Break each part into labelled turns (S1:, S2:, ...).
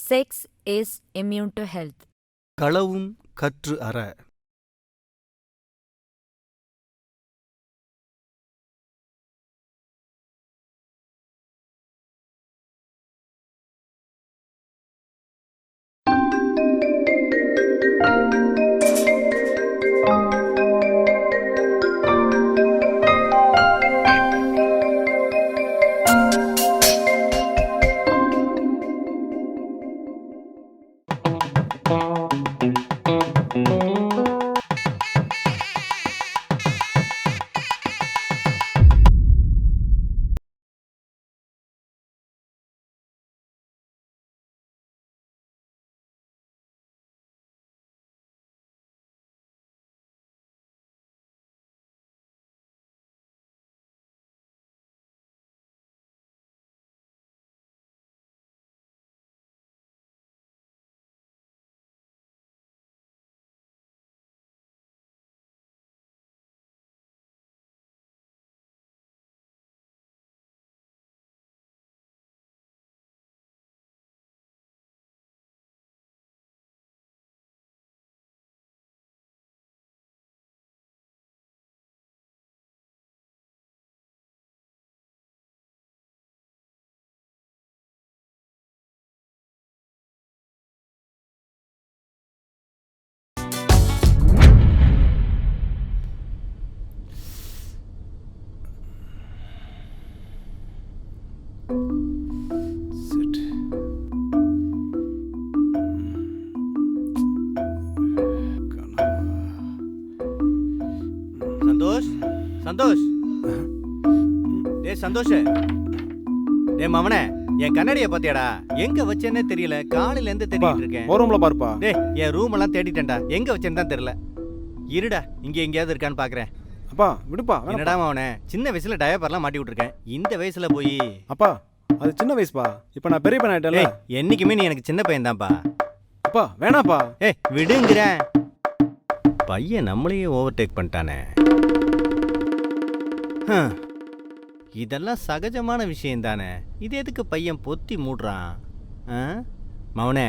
S1: Sex is immune to health.
S2: களவும் கற்று அற.
S3: சந்தோஷ் சந்தோஷ் மவனே, என் கண்ணாடியை பாத்தியாடா? எங்க வச்சேன்னே தெரியல. காலையில இருந்து தேடிட்டு இருக்கேன்.
S2: ரூம்ல பாருப்பா.
S3: என் ரூம் எல்லாம் தேடிட்டேன்டா. எங்க வச்சேன்னு தான் தெரியல. இருடா, இங்க எங்கேயாவது இருக்கான்னு பாக்குறேன்.
S2: அப்பா விடுப்பா.
S3: என்னடா மவனே, சின்ன வயசுல டயப்பர்லாம் மாட்டி விட்டுருக்கேன். இந்த வயசுல போய்
S2: அப்பா அது சின்ன வயசுப்பா. இப்ப நான் பெரிய பையன் ஆயிட்டேன்ல.
S3: என்னைக்குமே நீ எனக்கு சின்ன பையன் தான்ப்பா.
S2: அப்பா வேணாப்பா.
S3: விடுங்கிறேன். பையன் நம்மளையே ஓவர்டேக் பண்ணிட்டானே. இதெல்லாம் சகஜமான விஷயம் தானே. இது எதுக்கு பையன் பொத்தி மூடுறான்? மவனே,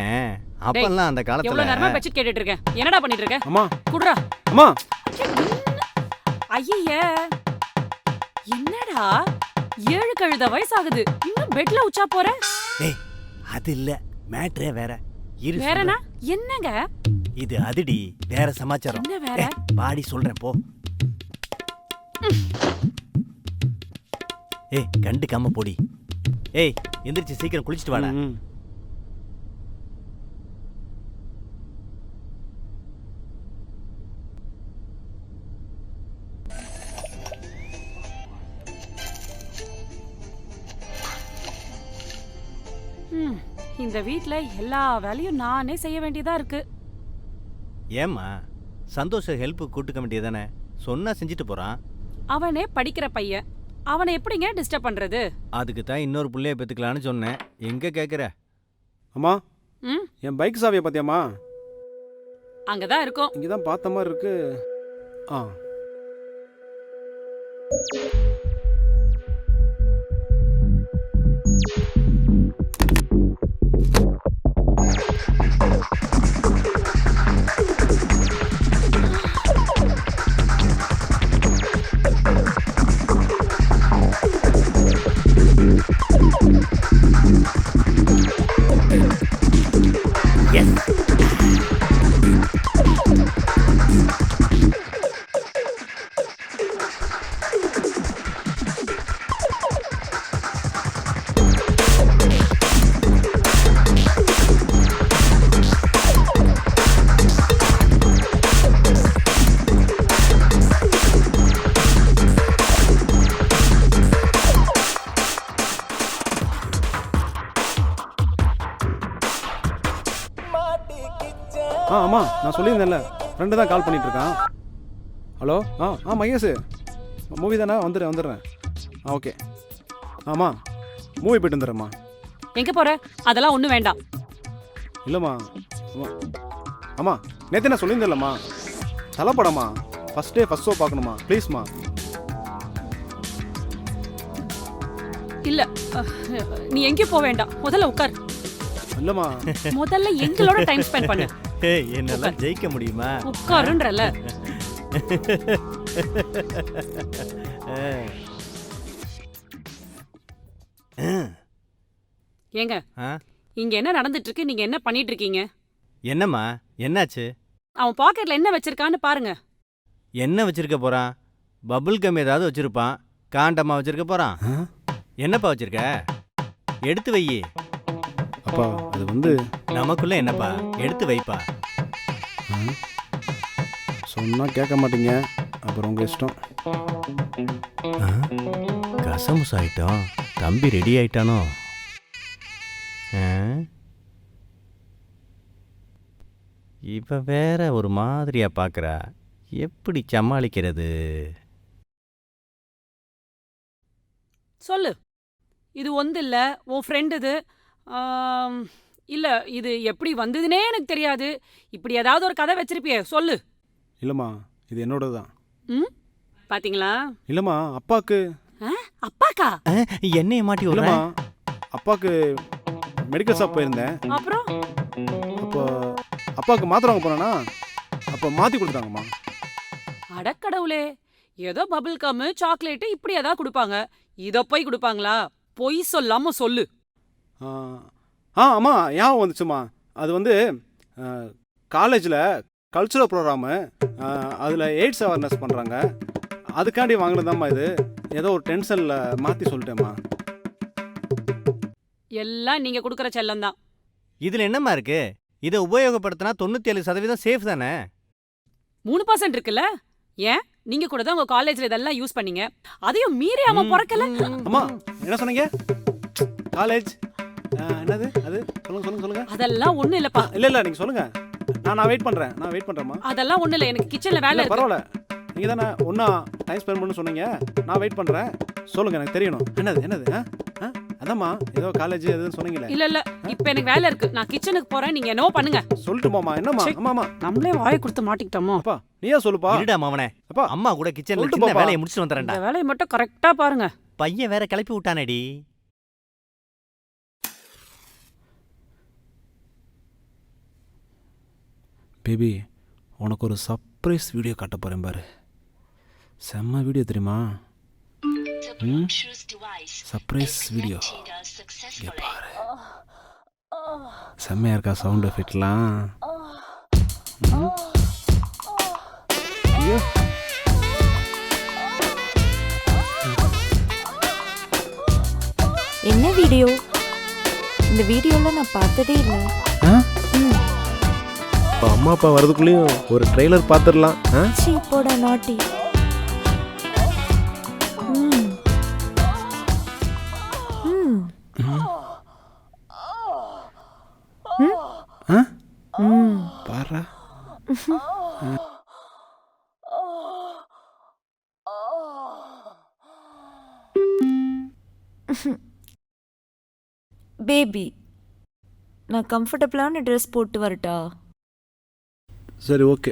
S3: அப்பெல்லாம் அந்த காலத்துல
S4: எவ்வளவு நேரமா பெட்ஷீட் கேட்டுட்டு இருக்கேன். என்னடா பண்ணிட்டு இருக்க?
S2: அம்மா
S4: குடுறா.
S2: அம்மா.
S4: ஐயே, என்னடா 7 கழுத வயசாகுது, இன்னும் பெட்ல உச்சா போற?
S3: அது இல்ல, மேட்ரே வேற.
S4: வேறனா என்னங்க?
S3: இது அதுடி, வேற சமாச்சாரம்.
S4: என்ன வேற?
S3: பாடி சொல்றேன் போ. கண்டுக்காம போடி. எந்திரிச்சு சீக்கிரம் குளிச்சுட்டு வாடா.
S4: இந்த வீட்ல எல்லா வேலையும் நானே செய்ய வேண்டியதா இருக்கு.
S3: ஏம்மா, சந்தோஷ ஹெல்ப் கூட்டுக்க வேண்டியதானே? சொன்னா செஞ்சுட்டு போறான்.
S4: அவனே படிக்கிற பையன், அவனை எப்படிங்க டிஸ்டர்ப் பண்றது?
S3: அதுக்கு தான் இன்னொரு புள்ளைய பெத்துக்கலான்னு சொன்னேன். எங்க கேக்குற?
S2: அம்மா, என் பைக் சாவியை பாத்தியாம்மா?
S4: அங்கதான் இருக்கும்.
S2: இங்கதான் பார்த்த மாதிரி இருக்கு. ஆமாம், நான் சொல்லியிருந்தேன்ல, ஃப்ரெண்டு தான் கால் பண்ணிட்டு இருக்கான். ஹலோ. மகேஷ், மூவி தானே? வந்துடுறேன். ஓகே. ஆமாம், மூவி போய்ட்டு வந்துடுறேம்மா.
S4: எங்கே போகிற? அதெல்லாம் ஒன்றும் வேண்டாம்.
S2: இல்லைம்மா. ஆமாம், நேற்று நான் சொல்லியிருந்தேன்லம்மா, தலைப்படம்மா, ஃபஸ்ட் டே ஃபஸ்ட் ஷோ பார்க்கணுமா, ப்ளீஸ்மா.
S4: இல்லை, நீ எங்கேயும் போக வேண்டாம், முதல்ல உட்கார்.
S2: இல்லைம்மா.
S4: முதல்ல எங்களோட டைம் ஸ்பெண்ட் பண்ணு.
S3: ஏய், என்னெல்லாம் ஜெயிக்க முடியுமா?
S4: உட்காருன்றல. ஏங்க
S3: ஆ?
S4: இங்க என்ன நடந்துட்டு இருக்கு? நீங்க என்ன பண்ணிட்டு இருக்கீங்க?
S3: என்னம்மா என்னாச்சு?
S4: அவன் பாக்கெட்ல என்ன வச்சிருக்கான்னு பாருங்க.
S3: என்ன வச்சிருக்க போறான்? பபுள் கம் ஏதாவது வச்சிருப்பான். காண்டமா வச்சிருக்க போறான்.
S2: ஆ?
S3: என்னப்பா வச்சிருக்க? எடுத்து வை.
S2: அப்பா அது வந்து
S3: நமக்குள்ள என்னப்பா? எடுத்து வைப்பா.
S2: சொன்னால் கேட்க மாட்டீங்க, அப்புறம் உங்கள் இஷ்டம்.
S3: கசமுசு ஆயிட்டோம். தம்பி ரெடி ஆயிட்டானோ? இவ வேற ஒரு மாதிரியா பார்க்கறா. எப்படி சமாளிக்கிறது?
S4: சொல்லு. இது ஒந்து இல்ல, உன் ஃப்ரெண்ட் இது. இல்ல, இது எப்படி வந்ததுனே எனக்கு தெரியாது. இப்படி ஏதாவது ஒரு கதை வச்சிருப்பியே, சொல்லு.
S2: இல்லைம்மா, இது என்னோடது தான்.
S4: ம், பாத்தீங்களா?
S2: இல்லைம்மா, அப்பாவுக்கு.
S4: அப்பாக்கா?
S3: என்னைய மாட்டி விடுற?
S2: இல்லைம்மா, அப்பாவுக்கு மெடிக்கல் ஷாப் போயிருந்தேன்.
S4: அப்புறம்
S2: அப்போ அப்பாவுக்கு மாத்திரை வாங்க போனேன்னா அப்போ மாற்றி கொடுத்துட்டாங்கம்மா.
S4: அடக்கடவுளே, ஏதோ பபிள் கம் சாக்லேட் இப்படி ஏதாவது கொடுப்பாங்க. இத போய் கொடுப்பாங்களா? பொய் சொல்லாம சொல்லு.
S2: ஆமாம், ஞாபகம் வந்துச்சுமா. அது வந்து காலேஜில் கல்ச்சுரல் ப்ரோக்ராமு, அதில் எய்ட்ஸ் அவேர்னஸ் பண்ணுறாங்க. அதுக்காண்டி வாங்கினதாம்மா இது. ஏதோ ஒரு டென்ஷனில் மாற்றி சொல்லிட்டேம்மா.
S4: எல்லாம் நீங்க கொடுக்கற செல்லம் தான்.
S3: இதுல என்னம்மா இருக்கு? இதை உபயோகப்படுத்தினா 97% சேஃப் தானே?
S4: 3% இருக்குல்ல? ஏன் நீங்க கூட தான் உங்க காலேஜ்ல இதெல்லாம் யூஸ் பண்ணீங்க. அதையும் மீறி அவன் பிறக்கல.
S2: அம்மா என்ன சொன்னீங்க? காலேஜ் என்னது அது? சொல்லுங்க சொல்லுங்க சொல்லுங்க.
S4: அதெல்லாம் ஒண்ணு இல்லப்பா.
S2: இல்லை நீங்கள் சொல்லுங்கள். நான் வெயிட் பண்ணுறேம்மா.
S4: அதெல்லாம் ஒண்ணு இல்ல, எனக்கு கிச்சன்ல வேலை இருக்கு.
S2: பரவாயில்ல, நீங்கள் தானே ஒன்றா டைம் ஸ்பெண்ட் பண்ணு சொன்னீங்க. நான் வெயிட் பண்ணுறேன். சொல்லுங்கள், எனக்கு தெரியணும். என்னது? அதாம்மா, ஏதோ காலேஜ் எதுன்னு சொன்னீங்களே.
S4: இல்ல, இப்ப எனக்கு வேலை இருக்கு. நான் கிச்சனுக்கு போறேன், நீங்க என்னவோ பண்ணுங்க.
S2: சொல்லட்டுமாம்மா? என்னம்மா? அம்மாம்மா,
S4: நம்மளே வாயை கொடுத்து மாட்டிக்கிட்டோமோ.
S2: அப்பா நீயா சொல்லுப்பா.
S3: இருடா மாவனே.
S2: அப்பா
S3: அம்மா கூட கிச்சன்ல
S2: சொல்லிட்டு
S3: சின்ன
S2: போப்பா.
S3: வேலையை முடிச்சுட்டு வந்துறேன்டா.
S4: இந்த வேலையை மட்டும் கரெக்டா பாருங்க.
S3: பையன் வேற கிளப்பி விட்டானேடி.
S2: பேபி, உனக்கு ஒரு சர்ப்ரைஸ் வீடியோ காட்ட போகிறேன் பாரு. செம்ம வீடியோ தெரியுமா? Surprise video. இங்கே பாரு, செம்மையா இருக்கா சவுண்ட் எஃபெக்ட்லாம்? ஐயோ,
S1: என்ன வீடியோ? இந்த வீடியோல நான் பார்த்ததே இல்லை.
S5: இப்போ அம்மா அப்பா வரதுக்குள்ளேயும் ஒரு ட்ரெய்லர் பார்த்துடலாம்.
S1: சீ போடா நாட்டி. ம். ம். ம்.
S2: பாரா.
S1: பேபி, நான் கம்ஃபர்டபுளான ட்ரெஸ் போட்டு வரட்டா?
S2: சரி, ஓகே.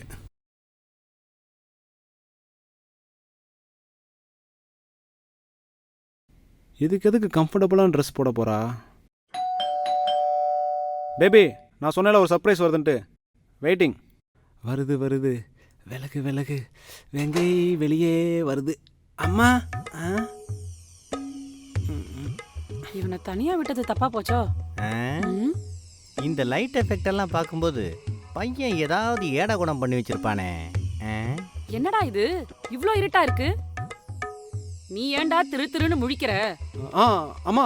S2: இதுக்கு எதுக்கு கம்ஃபர்டபுளான ட்ரெஸ் போட போறா? பேபி, நான் சொன்னேன்ல ஒரு சர்ப்ரைஸ் வருதுன்ட்டு. வெயிட்டிங். வருது விலகு வெங்கை வெளியே வருது. அம்மா.
S4: இவனை தனியா விட்டது தப்பா போச்சோ? ம்?
S3: இந்த லைட் எஃபெக்ட் எல்லாம் பார்க்கும்போது பையன் ஏதாவது ஏட குணம் பண்ணி வச்சிருப்பானே.
S4: என்னடா இது இவ்ளோ இருட்டா இருக்கு? நீ ஏன்டா திருன்னு முழிக்கிற?
S2: அம்மா,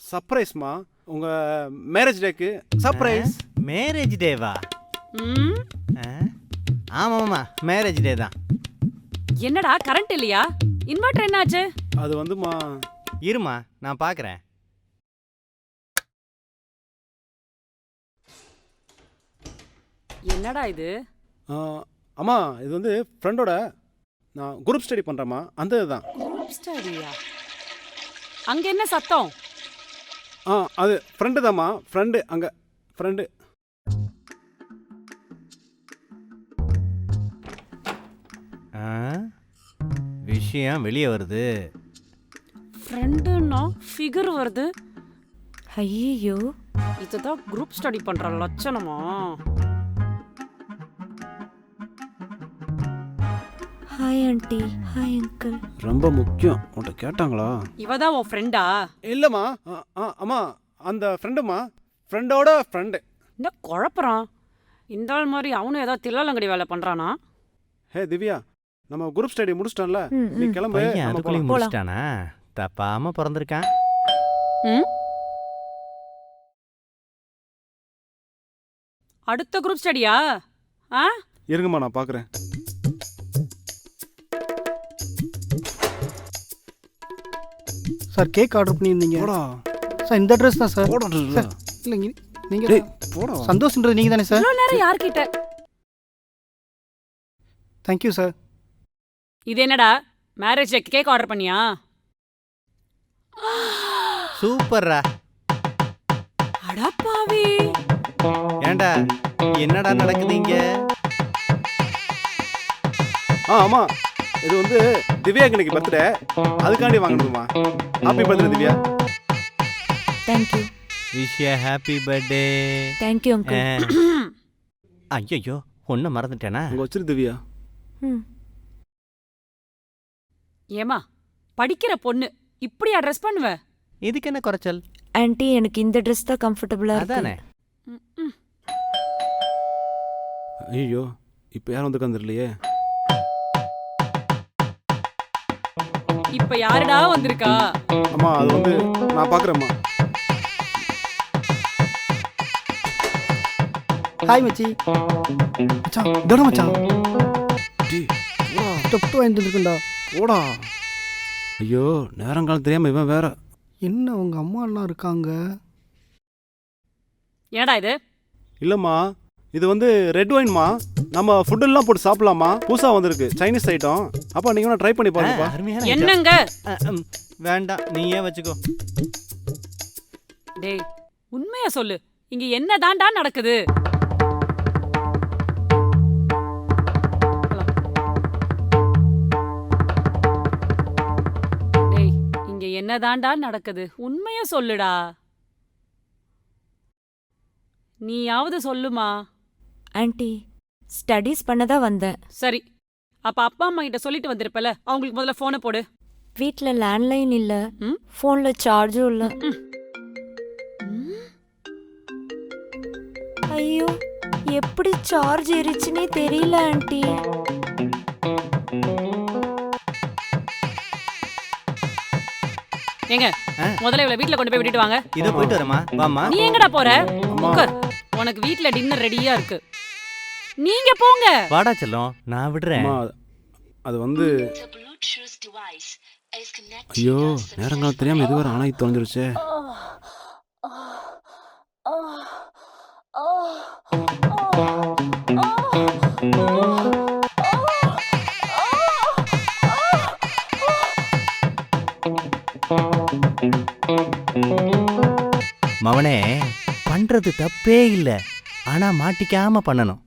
S2: சர்ப்ரைஸ்மா. உங்க மேரேஜ் டேக்கு சர்ப்ரைஸ்.
S3: மேரேஜ் டேவா?
S4: ம்?
S3: ஆமாம்மா, மேரேஜ் டே தான்.
S4: என்னடா கரண்ட் இல்லையா? இன்வெர்டர் என்னாச்சு?
S2: அது வந்துமா.
S3: இருமா, நான் பார்க்குறேன்.
S4: என்னடா இது?
S2: அம்மா, இது வந்து ஃப்ரெண்டோட நான் குரூப் ஸ்டடி பண்ணுறேம்மா, அந்த இதுதான்.
S4: குரூப் ஸ்டடியா? அங்க என்ன சத்தம்?
S2: அது ஃப்ரெண்டு தாம்மா. ஃப்ரெண்டு அங்கே ஃப்ரெண்டு.
S3: விஷயம் வெளியே வருது.
S4: ஃப்ரெண்டுன்னா ஃபிகர் வருது.
S1: ஐயோ,
S4: இதுதான் குரூப் ஸ்டடி பண்ற லட்சணமா?
S1: Hi aunty, hi uncle.
S2: ரொம்ப முக்கியம். உன்கிட்ட கேட்டாங்களா?
S4: இவ தான் உன் ஃப்ரெண்டா?
S2: இல்லைம்மா. அம்மா அந்த ஃப்ரெண்டுமா, ஃப்ரெண்டோட ஃப்ரெண்டு.
S4: என்ன குழப்பறான் இந்த ஆள்? மாதிரி அவனும் ஏதாவது தில்லாலங்கடி வேலை பண்றானா?
S2: ஹே திவ்யா, நம்ம குரூப் ஸ்டடி முடிச்சிட்டோம்ல,
S1: ம்,
S2: நீ
S1: ம்.
S2: கிளம்பு.
S3: பையன்
S2: நம்ம
S3: அதுக்குள்ளேயும்
S2: போலாம்.
S3: முடிச்சிட்டானா? தப்பாம பிறந்திருக்கான்.
S4: ம்? அடுத்த குரூப் ஸ்டடியா? ஆ?
S2: இருங்கம்மா, நான் பார்க்குறேன்.
S6: சார் கேக் ஆர்டர் பண்ணியிருந்தீங்க.
S2: போடா
S6: சார் இந்த அட்ரஸ் தான் சார்.
S2: போடா
S6: சார் இல்லைங்க நீங்கள்
S2: டேய் போடா.
S6: சந்தோஷ்ன்றது நீங்கள் தானே சார்?
S4: இவ்வளவு நேரம் யார்கிட்ட?
S6: Thank you sir.
S4: இது என்னடா மேரேஜ் கேக் ஆர்டர் பண்ணியா?
S3: சூப்பர்ரா.
S4: அடப்பாவி.
S3: ஏண்டா என்னடா நடக்குது இங்க?
S2: ஆமா, இது வந்து திவ்யாக்கு இன்னைக்கு பர்த்டே, அதுக்காண்டி வாங்கணுமா. Happy birthday Divya.
S1: Thank you.
S3: Wish you happy birthday.
S1: Thank you uncle.
S3: ஐயோ ஒன்ன மறந்துட்டேனா?
S2: அங்கே வச்சிரு திவ்யா.
S1: ம்.
S4: ஏமா படிக்கிற பொண்ணு இப்படியா ட்ரெஸ் பண்ணுவ?
S3: இதுக்கு என்ன குறைச்சல்?
S1: ஆண்டி எனக்கு இந்த ட்ரெஸ் தான் கம்ஃபர்டபுளா இருக்கு.
S3: அதானே.
S4: ம், ம்.
S2: ஐயோ, இப்போ யாரும் வந்து உட்காந்துருலையே.
S4: இப்ப யாருடா வந்திருக்கா?
S2: அம்மா அது வந்து நான் பார்க்குறேம்மா.
S6: ஹாய் மச்சி. மச்சான் இதோட மச்சான்
S2: டேய் போடா
S6: தொட்டு வாங்கிட்டு வந்துருக்குண்டா.
S2: போடா. ஐயோ, நேரங்காலம் தெரியாமல் இவன் வேற.
S6: என்ன உங்க அம்மா எல்லாம் இருக்காங்க?
S4: ஏடா இது?
S2: இல்லைம்மா, இது வந்து ரெட் ஒயின்மா. நம்ம ஃபுட்டெல்லாம் போட்டு சாப்பிடலாமா, புதுசாக வந்திருக்கு, சைனீஸ் ஐட்டம். அப்பா நீங்கள் வேணா ட்ரை பண்ணி பாருங்கப்பா.
S3: அருமையான item.
S4: என்னங்க?
S3: வேண்டாம் நீயே வச்சுக்கோ.
S4: டேய் உண்மையா சொல்லு, இங்க என்னதான்டா நடக்குது? டேய் இங்க என்னதான்டா நடக்குது? உண்மையா சொல்லுடா. நீயாவது சொல்லுமா.
S1: ஆண்டி ஸ்டடீஸ் பண்ண தான் வந்தேன்.
S4: சரி, அப்ப அப்பா அம்மா கிட்ட சொல்லிட்டு வந்திருப்பல, அவங்களுக்கு முதல்ல போனை போடு.
S1: வீட்டில் லேண்ட்லைன் இல்லை,
S4: ம்?
S1: ஃபோனில் சார்ஜும் இல்லை.
S4: ம்?
S1: ஐயோ, எப்படி சார்ஜ் ஏறிச்சுன்னே தெரியல ஆண்டி.
S4: ஏங்க முதல்ல இவளை வீட்ல கொண்டு போய் விட்டுட்டு வாங்க.
S3: இதோ போயிட்டு வரமா. வாமா.
S4: நீ எங்கடா போற?
S2: அம்மா.
S4: உட்கார். உனக்கு வீட்ல டின்னர் ரெடியா இருக்கு, நீங்க போங்க.
S3: வாடா செல்லம் நான் விடுறேன்.
S2: அம்மா அது வந்து ஐயோ, நேரங்காலம் தெரியாமல் இது வேற ஆனாய் தொலைஞ்சிருச்சே.
S3: மவனே பண்றது தப்பே இல்ல, ஆனா மாட்டிக்காம பண்ணணும்.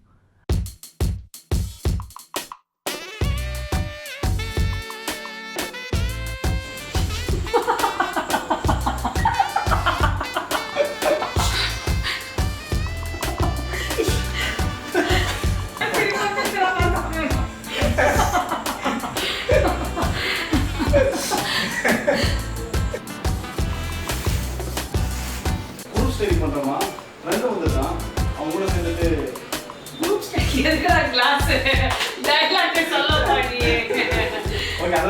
S2: குரூப் ஸ்டடி பண்ணுறோமா, ஃப்ரெண்டு வந்துருக்கான், அவங்க கூட சேர்ந்துட்டு
S4: எதுக்குடா கிளாஸ் டயலாக் சொல்ல மாட்டியே?
S2: ஓகே.